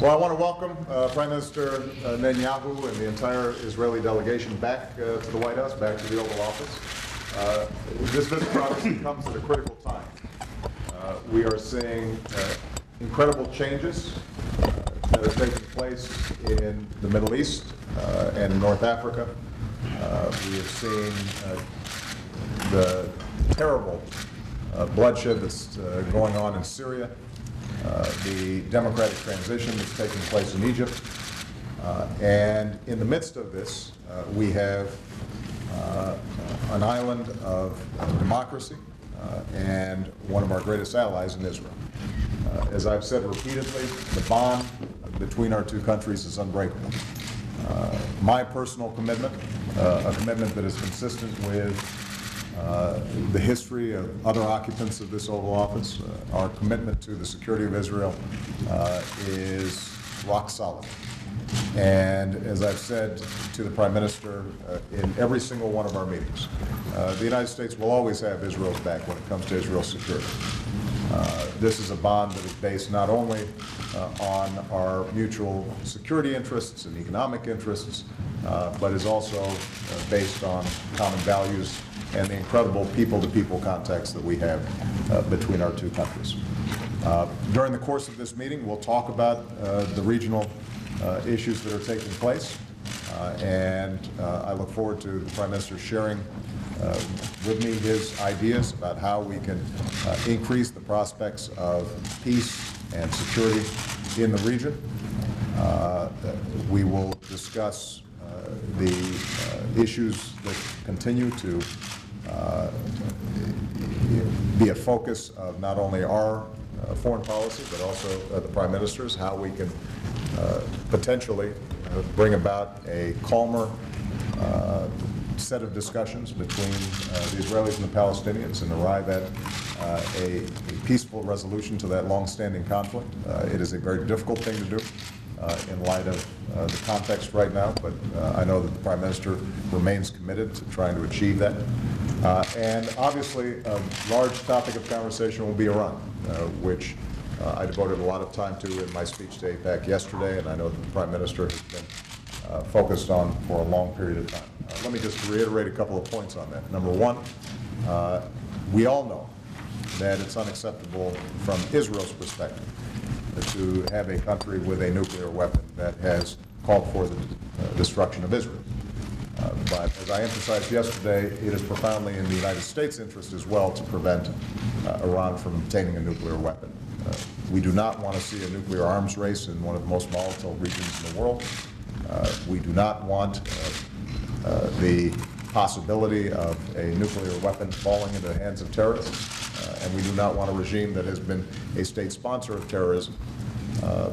Well, I want to welcome Prime Minister Netanyahu and the entire Israeli delegation back to the White House, back to the Oval Office. This visit obviously comes at a critical time. We are seeing incredible changes that are taking place in the Middle East and in North Africa. We have seen the terrible bloodshed that's going on in Syria, the democratic transition that's taking place in Egypt, and in the midst of this, we have an island of democracy and one of our greatest allies in Israel. As I've said repeatedly, the bond between our two countries is unbreakable. My personal commitment, a commitment that is consistent with the history of other occupants of this Oval Office, our commitment to the security of Israel is rock solid. And as I've said to the Prime Minister in every single one of our meetings, the United States will always have Israel's back when it comes to Israel's security. This is a bond that is based not only on our mutual security interests and economic interests, but is also based on common values and the incredible people-to-people contacts that we have between our two countries. During the course of this meeting, we'll talk about the regional issues that are taking place, and I look forward to the Prime Minister sharing with me his ideas about how we can increase the prospects of peace and security in the region. We will discuss the issues that continue to be a focus of not only our foreign policy, but also the Prime Minister's, how we can potentially bring about a calmer set of discussions between the Israelis and the Palestinians and arrive at a peaceful resolution to that long-standing conflict. It is a very difficult thing to do in light of the context right now, but I know that the Prime Minister remains committed to trying to achieve that. And obviously, a large topic of conversation will be Iran, which I devoted a lot of time to in my speech to APAC yesterday, and I know that the Prime Minister has been focused on for a long period of time. Let me just reiterate a couple of points on that. Number one, we all know that it's unacceptable from Israel's perspective to have a country with a nuclear weapon that has called for the destruction of Israel. But as I emphasized yesterday, it is profoundly in the United States' interest as well to prevent Iran from obtaining a nuclear weapon. We do not want to see a nuclear arms race in one of the most volatile regions in the world. We do not want the possibility of a nuclear weapon falling into the hands of terrorists. And we do not want a regime that has been a state sponsor of terrorism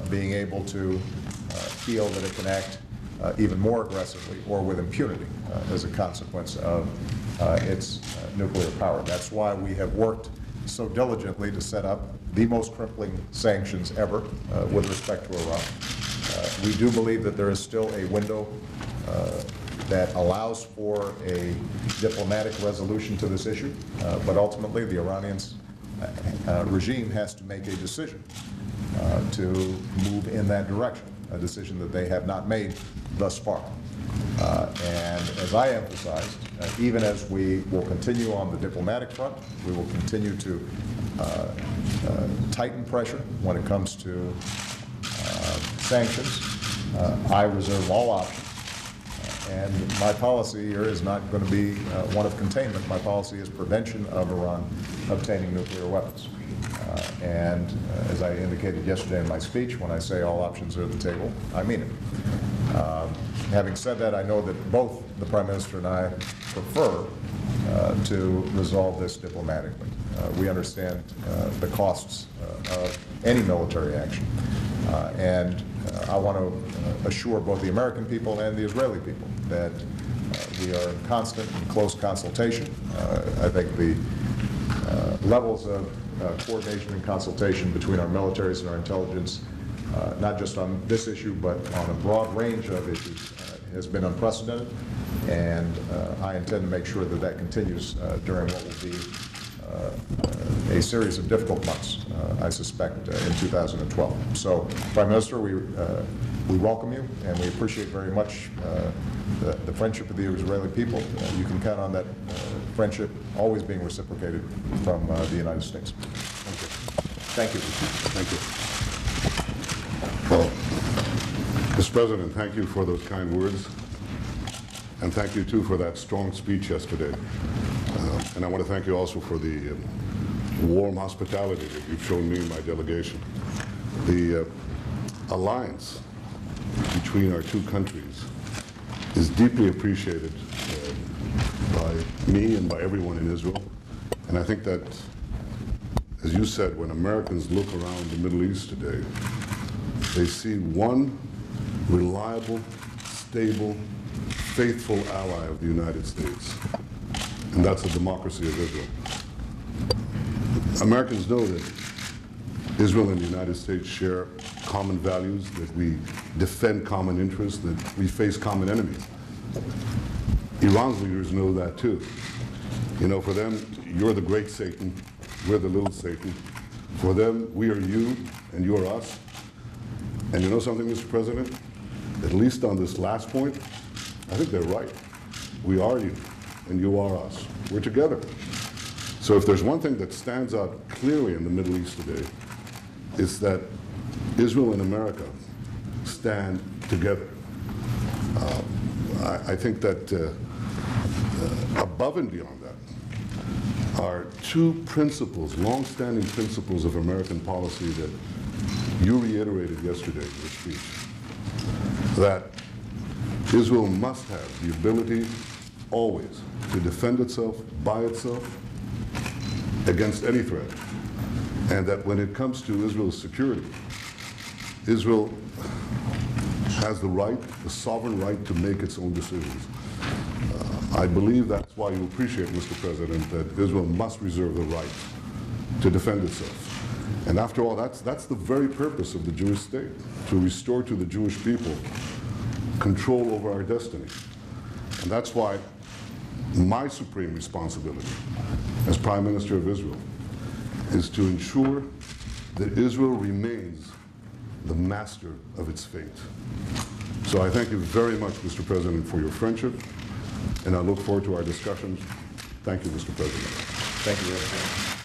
being able to feel that it can act even more aggressively or with impunity as a consequence of its nuclear power. That's why we have worked so diligently to set up the most crippling sanctions ever with respect to Iran. We do believe that there is still a window that allows for a diplomatic resolution to this issue, but ultimately the Iranian regime has to make a decision to move in that direction, a decision that they have not made thus far. And as I emphasized, even as we will continue on the diplomatic front, we will continue to tighten pressure when it comes to sanctions. I reserve all options. And my policy here is not going to be one of containment. My policy is prevention of Iran obtaining nuclear weapons. And as I indicated yesterday in my speech, when I say all options are at the table, I mean it. Having said that, I know that both the Prime Minister and I prefer to resolve this diplomatically. We understand the costs of any military action. And I want to assure both the American people and the Israeli people that we are in constant and close consultation. I think the levels of coordination and consultation between our militaries and our intelligence, not just on this issue, but on a broad range of issues, has been unprecedented. And I intend to make sure that that continues during what will be a series of difficult months, I suspect, in 2012. So, Prime Minister, we welcome you, and we appreciate very much the friendship of the Israeli people. You can count on that friendship always being reciprocated from the United States. Thank you. Thank you. Well, Mr. President, thank you for those kind words, and thank you, too, for that strong speech yesterday. And I want to thank you also for the warm hospitality that you've shown me and my delegation. The alliance between our two countries is deeply appreciated by me and by everyone in Israel. And I think that, as you said, when Americans look around the Middle East today, they see one reliable, stable, faithful ally of the United States, and that's the democracy of Israel. Americans know that Israel and the United States share common values, that we defend common interests, that we face common enemies. Iran's leaders know that too. You know, for them, you're the great Satan, we're the little Satan. For them, we are you and you are us. And you know something, Mr. President? At least on this last point, I think they're right. We are you and you are us. We're together. So if there's one thing that stands out clearly in the Middle East today, it's that Israel and America stand together. I think that above and beyond that are two principles, long-standing principles of American policy that you reiterated yesterday in your speech, that Israel must have the ability always to defend itself by itself against any threat, and that when it comes to Israel's security, Israel has the right, the sovereign right to make its own decisions. I believe that's why you appreciate, Mr. President, that Israel must reserve the right to defend itself. And after all, that's the very purpose of the Jewish state, to restore to the Jewish people control over our destiny. And that's why my supreme responsibility as Prime Minister of Israel is to ensure that Israel remains the master of its fate. So I thank you very much, Mr. President, for your friendship, and I look forward to our discussions. Thank you, Mr. President. Thank you very much.